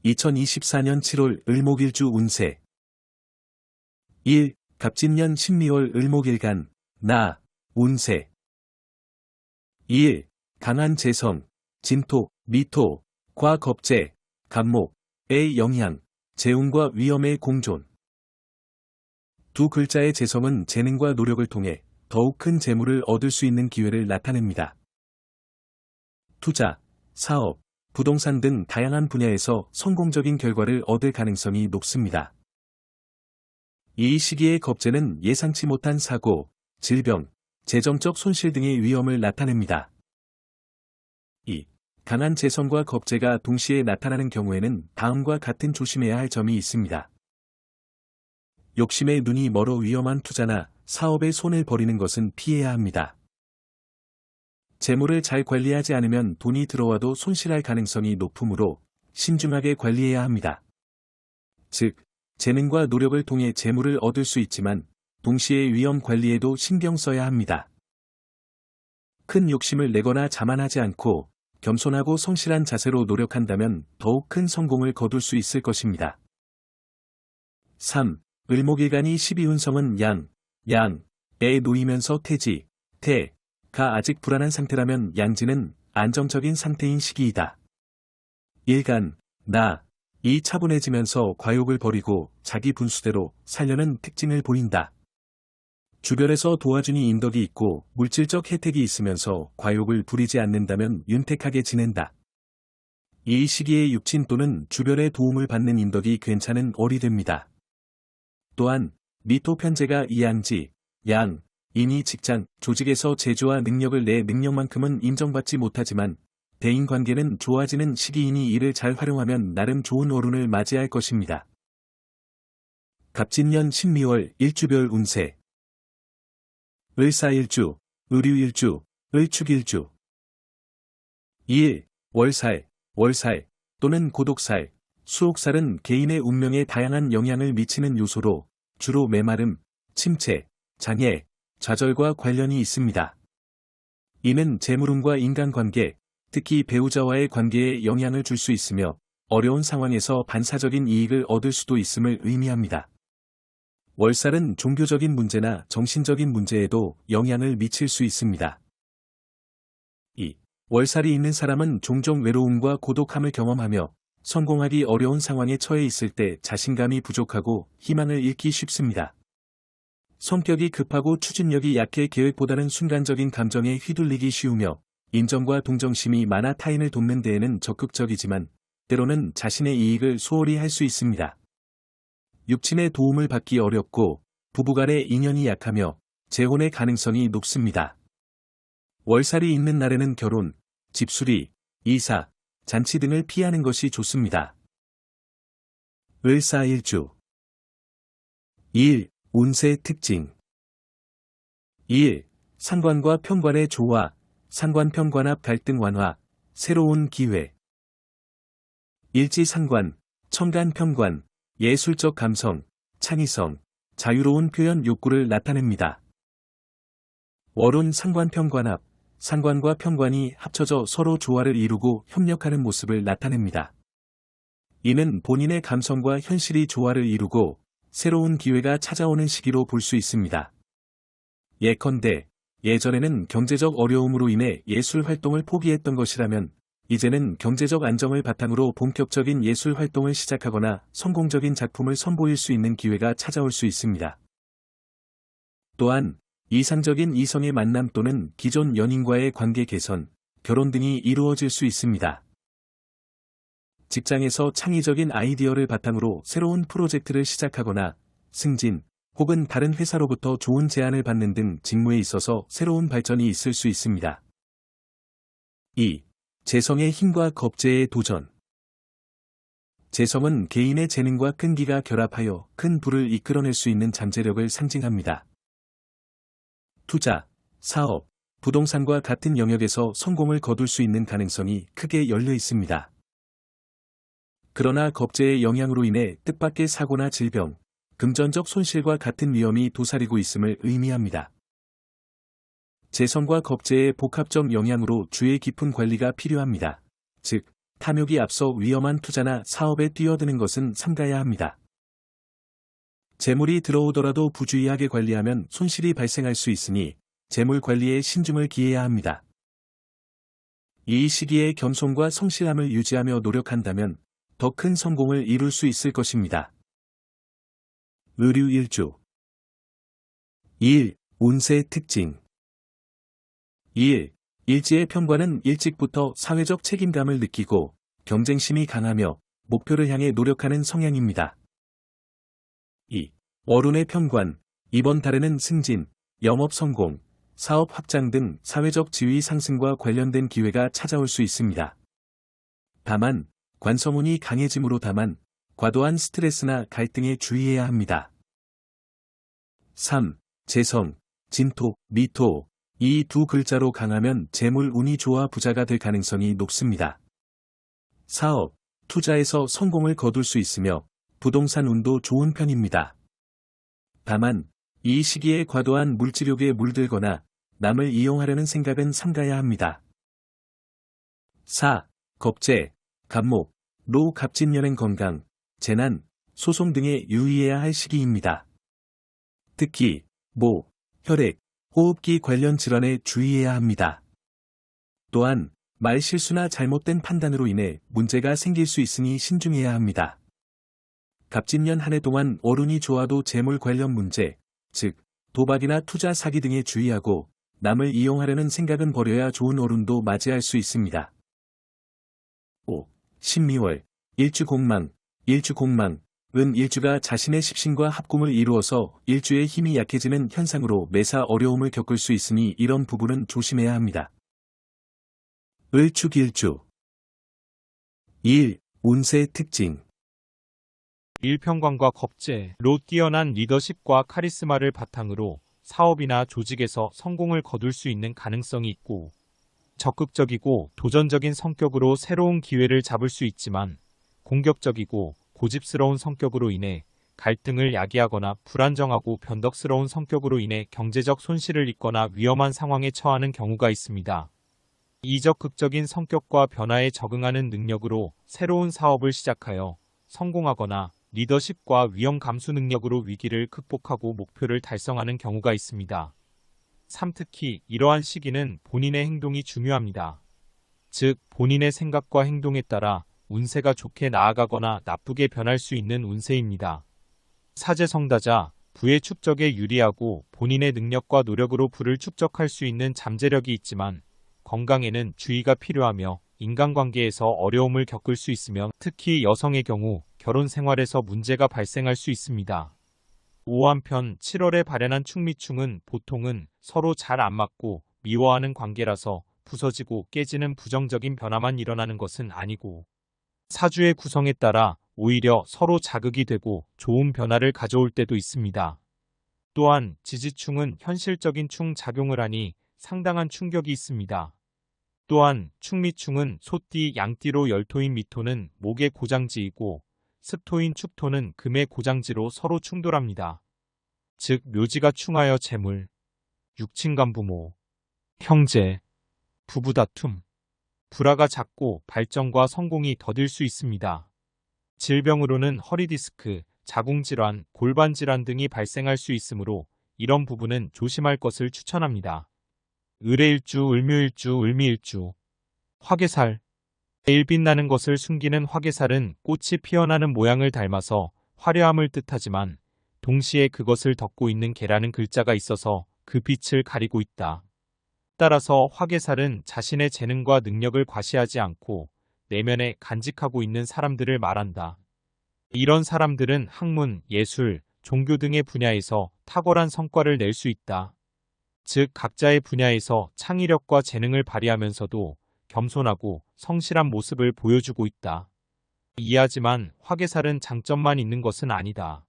2024년 7월 을목일주 운세 1. 갑진년 12월 을목일간 나 운세 2일 강한 재성, 진토, 미토, 과 겁재, 갑목의 영향, 재운과 위험의 공존. 두 글자의 재성은 재능과 노력을 통해 더욱 큰 재물을 얻을 수 있는 기회를 나타냅니다. 투자, 사업, 부동산 등 다양한 분야에서 성공적인 결과를 얻을 가능성이 높습니다. 이 시기의 겁재는 예상치 못한 사고, 질병, 재정적 손실 등의 위험을 나타냅니다. 2. 강한 재성과 겁재가 동시에 나타나는 경우에는 다음과 같은 조심해야 할 점이 있습니다. 욕심에 눈이 멀어 위험한 투자나 사업에 손을 버리는 것은 피해야 합니다. 재물을 잘 관리하지 않으면 돈이 들어와도 손실할 가능성이 높으므로 신중하게 관리해야 합니다. 즉, 재능과 노력을 통해 재물을 얻을 수 있지만 동시에 위험 관리에도 신경 써야 합니다. 큰 욕심을 내거나 자만하지 않고 겸손하고 성실한 자세로 노력한다면 더욱 큰 성공을 거둘 수 있을 것입니다. 3. 을목일간이 12운성은 양에 놓이면서 태지, 가 아직 불안한 상태라면 양지는 안정적인 상태인 시기이다. 일간, 이 차분해지면서 과욕을 버리고 자기 분수대로 살려는 특징을 보인다. 주변에서 도와주니 인덕이 있고 물질적 혜택이 있으면서 과욕을 부리지 않는다면 윤택하게 지낸다. 이 시기에 육친 또는 주변의 도움을 받는 인덕이 괜찮은 월이 됩니다. 또한 미토 편재가 이양지, 인이 직장, 조직에서 재주와 능력을 내 능력만큼은 인정받지 못하지만 대인관계는 좋아지는 시기이니 이를 잘 활용하면 나름 좋은 월운을 맞이할 것입니다. 갑진년 12월 일주별 운세 을사일주, 을유일주, 을축일주 2일, 월살 또는 고독살, 수옥살은 개인의 운명에 다양한 영향을 미치는 요소로 주로 메마름, 침체, 장애, 좌절과 관련이 있습니다. 이는 재물운과 인간관계, 특히 배우자와의 관계에 영향을 줄 수 있으며 어려운 상황에서 반사적인 이익을 얻을 수도 있음을 의미합니다. 월살은 종교적인 문제나 정신적인 문제에도 영향을 미칠 수 있습니다. 2. 월살이 있는 사람은 종종 외로움과 고독함을 경험하며 성공하기 어려운 상황에 처해 있을 때 자신감이 부족하고 희망을 잃기 쉽습니다. 성격이 급하고 추진력이 약해 계획보다는 순간적인 감정에 휘둘리기 쉬우며 인정과 동정심이 많아 타인을 돕는 데에는 적극적이지만 때로는 자신의 이익을 소홀히 할 수 있습니다. 육친의 도움을 받기 어렵고 부부간의 인연이 약하며 재혼의 가능성이 높습니다. 월살이 있는 날에는 결혼, 집수리, 이사, 잔치 등을 피하는 것이 좋습니다. 을사일주 2일, 운세 특징 2일, 상관과 편관의 조화, 상관-편관합 갈등 완화, 새로운 기회. 일지상관, 천간-편관, 예술적 감성, 창의성, 자유로운 표현 욕구를 나타냅니다. 월운 상관-편관합, 상관과 편관이 합쳐져 서로 조화를 이루고 협력하는 모습을 나타냅니다. 이는 본인의 감성과 현실이 조화를 이루고 새로운 기회가 찾아오는 시기로 볼 수 있습니다. 예컨대 예전에는 경제적 어려움으로 인해 예술 활동을 포기했던 것이라면 이제는 경제적 안정을 바탕으로 본격적인 예술 활동을 시작하거나 성공적인 작품을 선보일 수 있는 기회가 찾아올 수 있습니다. 또한 이상적인 이성의 만남 또는 기존 연인과의 관계 개선, 결혼 등이 이루어질 수 있습니다. 직장에서 창의적인 아이디어를 바탕으로 새로운 프로젝트를 시작하거나 승진, 혹은 다른 회사로부터 좋은 제안을 받는 등 직무에 있어서 새로운 발전이 있을 수 있습니다. 2. 재성의 힘과 겁재의 도전. 재성은 개인의 재능과 끈기가 결합하여 큰 부를 이끌어낼 수 있는 잠재력을 상징합니다. 투자, 사업, 부동산과 같은 영역에서 성공을 거둘 수 있는 가능성이 크게 열려 있습니다. 그러나 겁재의 영향으로 인해 뜻밖의 사고나 질병, 금전적 손실과 같은 위험이 도사리고 있음을 의미합니다. 재성과 겁재의 복합적 영향으로 주의 깊은 관리가 필요합니다. 즉, 탐욕이 앞서 위험한 투자나 사업에 뛰어드는 것은 삼가야 합니다. 재물이 들어오더라도 부주의하게 관리하면 손실이 발생할 수 있으니 재물 관리에 신중을 기해야 합니다. 이 시기에 겸손과 성실함을 유지하며 노력한다면 더 큰 성공을 이룰 수 있을 것입니다. 의류 일주 2일 운세 특징 2일 일지의 편관은 일찍부터 사회적 책임감을 느끼고 경쟁심이 강하며 목표를 향해 노력하는 성향입니다. 2. 월운의 편관 이번 달에는 승진, 영업 성공, 사업 확장 등 사회적 지위 상승과 관련된 기회가 찾아올 수 있습니다. 다만 관성운이 강해짐으로 다만 과도한 스트레스나 갈등에 주의해야 합니다. 3. 재성, 진토, 미토 이 두 글자로 강하면 재물 운이 좋아 부자가 될 가능성이 높습니다. 사업, 투자에서 성공을 거둘 수 있으며 부동산 운도 좋은 편입니다. 다만 이 시기에 과도한 물질욕에 물들거나 남을 이용하려는 생각은 삼가야 합니다. 4. 겁재, 갑목, 로 갑진년행 건강, 재난, 소송 등에 유의해야 할 시기입니다. 특히 모, 혈액, 호흡기 관련 질환에 주의해야 합니다. 또한 말 실수나 잘못된 판단으로 인해 문제가 생길 수 있으니 신중해야 합니다. 갑진년 한 해 동안 월운이 좋아도 재물 관련 문제, 즉 도박이나 투자 사기 등에 주의하고 남을 이용하려는 생각은 버려야 좋은 월운도 맞이할 수 있습니다. 5. 신미월, 일주공망, 은 일주가 자신의 십신과 합궁을 이루어서 일주의 힘이 약해지는 현상으로 매사 어려움을 겪을 수 있으니 이런 부분은 조심해야 합니다. 을축일주 2일 운세 특징 일평관과 겁재로 뛰어난 리더십과 카리스마를 바탕으로 사업이나 조직에서 성공을 거둘 수 있는 가능성이 있고 적극적이고 도전적인 성격으로 새로운 기회를 잡을 수 있지만 공격적이고 고집스러운 성격으로 인해 갈등을 야기하거나 불안정하고 변덕스러운 성격으로 인해 경제적 손실을 입거나 위험한 상황에 처하는 경우가 있습니다. 이적극적인 성격과 변화에 적응하는 능력으로 새로운 사업을 시작하여 성공하거나 리더십과 위험 감수 능력으로 위기를 극복하고 목표를 달성하는 경우가 있습니다. 3. 특히 이러한 시기는 본인의 행동이 중요합니다. 즉 본인의 생각과 행동에 따라 운세가 좋게 나아가거나 나쁘게 변할 수 있는 운세입니다. 사제성다자, 부의 축적에 유리하고 본인의 능력과 노력으로 부를 축적할 수 있는 잠재력이 있지만 건강에는 주의가 필요하며 인간관계에서 어려움을 겪을 수 있으며 특히 여성의 경우 결혼 생활에서 문제가 발생할 수 있습니다. 한편 7월에 발현한 축미충은 보통은 서로 잘 안 맞고 미워하는 관계라서 부서지고 깨지는 부정적인 변화만 일어나는 것은 아니고 사주의 구성에 따라 오히려 서로 자극이 되고 좋은 변화를 가져올 때도 있습니다. 또한 지지충은 현실적인 충 작용을 하니 상당한 충격이 있습니다. 또한 축미충은 소띠, 양띠로 열토인 미토는 목의 고장지이고 습토인 축토는 금의 고장지로 서로 충돌합니다. 즉 묘지가 충하여 재물, 육친간부모, 형제, 부부다툼, 불화가 잦고 발전과 성공이 더딜 수 있습니다. 질병으로는 허리디스크, 자궁질환, 골반질환 등이 발생할 수 있으므로 이런 부분은 조심할 것을 추천합니다. 을해일주, 을묘일주, 을미일주 화개살 매일 빛나는 것을 숨기는 화개살은 꽃이 피어나는 모양을 닮아서 화려함을 뜻하지만 동시에 그것을 덮고 있는 개라는 글자가 있어서 그 빛을 가리고 있다. 따라서 화개살은 자신의 재능과 능력을 과시하지 않고 내면에 간직하고 있는 사람들을 말한다. 이런 사람들은 학문, 예술, 종교 등의 분야에서 탁월한 성과를 낼 수 있다. 즉 각자의 분야에서 창의력과 재능을 발휘하면서도 겸손하고 성실한 모습을 보여주고 있다. 이해하지만 화개살은 장점만 있는 것은 아니다.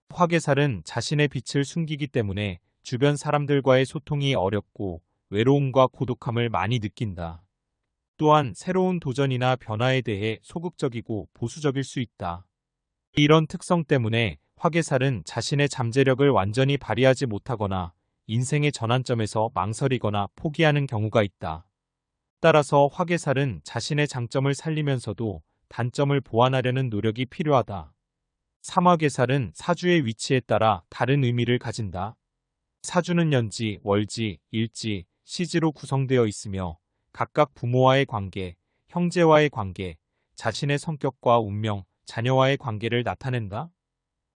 화개살은 자신의 빛을 숨기기 때문에 주변 사람들과의 소통이 어렵고 외로움과 고독함을 많이 느낀다. 또한 새로운 도전이나 변화에 대해 소극적이고 보수적일 수 있다. 이런 특성 때문에 화개살은 자신의 잠재력을 완전히 발휘하지 못하거나 인생의 전환점에서 망설이거나 포기하는 경우가 있다. 따라서 화개살은 자신의 장점을 살리면서도 단점을 보완하려는 노력이 필요하다. 삼화개살은 사주의 위치에 따라 다른 의미를 가진다. 사주는 연지, 월지, 일지, 시지로 구성되어 있으며 각각 부모와의 관계, 형제와의 관계, 자신의 성격과 운명, 자녀와의 관계를 나타낸다.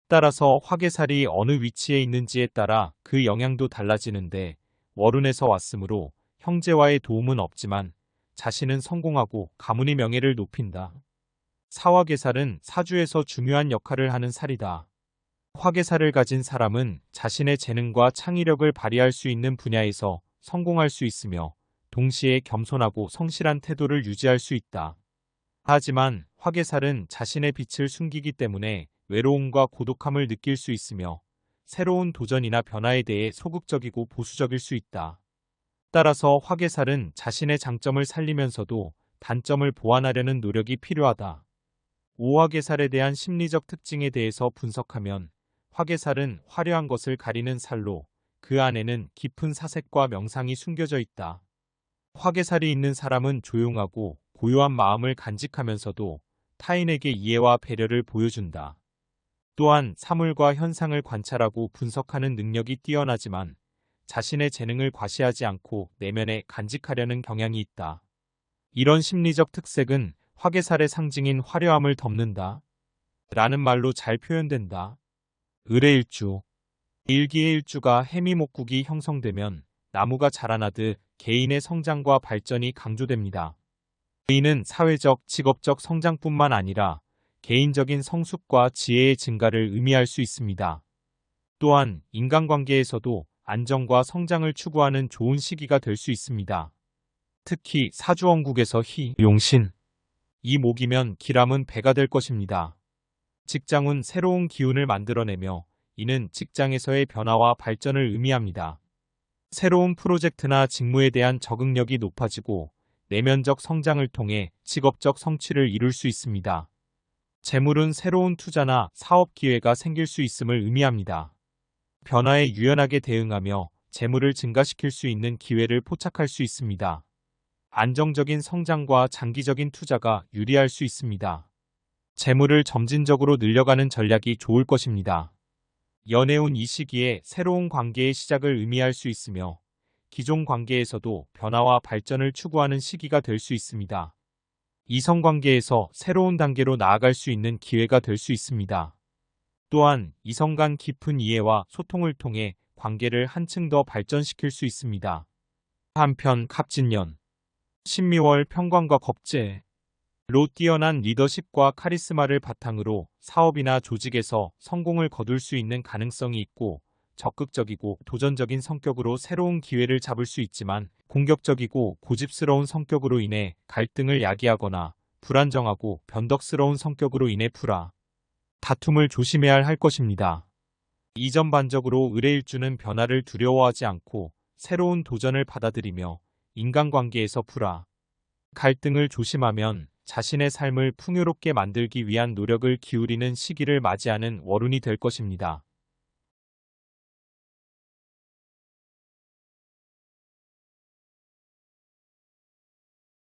따라서 화개살이 어느 위치에 있는지에 따라 그 영향도 달라지는데 월운에서 왔으므로 형제와의 도움은 없지만 자신은 성공하고 가문의 명예를 높인다. 사화개살은 사주에서 중요한 역할을 하는 살이다. 화개살을 가진 사람은 자신의 재능과 창의력을 발휘할 수 있는 분야에서 성공할 수 있으며 동시에 겸손하고 성실한 태도를 유지할 수 있다. 하지만 화개살은 자신의 빛을 숨기기 때문에 외로움과 고독함을 느낄 수 있으며 새로운 도전이나 변화에 대해 소극적이고 보수적일 수 있다. 따라서 화개살은 자신의 장점을 살리면서도 단점을 보완하려는 노력이 필요하다. 오화개살에 대한 심리적 특징에 대해서 분석하면 화개살은 화려한 것을 가리는 살로 그 안에는 깊은 사색과 명상이 숨겨져 있다. 화개살이 있는 사람은 조용하고 고요한 마음을 간직하면서도 타인에게 이해와 배려를 보여준다. 또한 사물과 현상을 관찰하고 분석하는 능력이 뛰어나지만 자신의 재능을 과시하지 않고 내면에 간직하려는 경향이 있다. 이런 심리적 특색은 화개살의 상징인 화려함을 덮는다. 라는 말로 잘 표현된다. 을의일주. 일기의 일주가 해미목국이 형성되면 나무가 자라나듯 개인의 성장과 발전이 강조됩니다. 의는 사회적, 직업적 성장뿐만 아니라 개인적인 성숙과 지혜의 증가를 의미할 수 있습니다. 또한 인간관계에서도 안정과 성장을 추구하는 좋은 시기가 될 수 있습니다. 특히 사주원국에서 희, 용신, 이 목이면 기람은 배가 될 것입니다. 직장운 새로운 기운을 만들어내며 이는 직장에서의 변화와 발전을 의미합니다. 새로운 프로젝트나 직무에 대한 적응력이 높아지고 내면적 성장을 통해 직업적 성취를 이룰 수 있습니다. 재물은 새로운 투자나 사업 기회가 생길 수 있음을 의미합니다. 변화에 유연하게 대응하며 재물을 증가시킬 수 있는 기회를 포착할 수 있습니다. 안정적인 성장과 장기적인 투자가 유리할 수 있습니다. 재물을 점진적으로 늘려가는 전략이 좋을 것입니다. 연애운 이 시기에 새로운 관계의 시작을 의미할 수 있으며 기존 관계에서도 변화와 발전을 추구하는 시기가 될 수 있습니다. 이성관계에서 새로운 단계로 나아갈 수 있는 기회가 될 수 있습니다. 또한 이성 간 깊은 이해와 소통을 통해 관계를 한층 더 발전시킬 수 있습니다. 한편 갑진년, 신미월 편관과 겁재, 로 뛰어난 리더십과 카리스마를 바탕으로 사업이나 조직에서 성공을 거둘 수 있는 가능성이 있고 적극적이고 도전적인 성격으로 새로운 기회를 잡을 수 있지만 공격적이고 고집스러운 성격으로 인해 갈등을 야기하거나 불안정하고 변덕스러운 성격으로 인해 다툼을 조심해야 할 것입니다. 이전반적으로 을의일주는 변화를 두려워하지 않고 새로운 도전을 받아들이며 인간관계에서 갈등을 조심하면 자신의 삶을 풍요롭게 만들기 위한 노력을 기울이는 시기를 맞이하는 월운이 될 것입니다.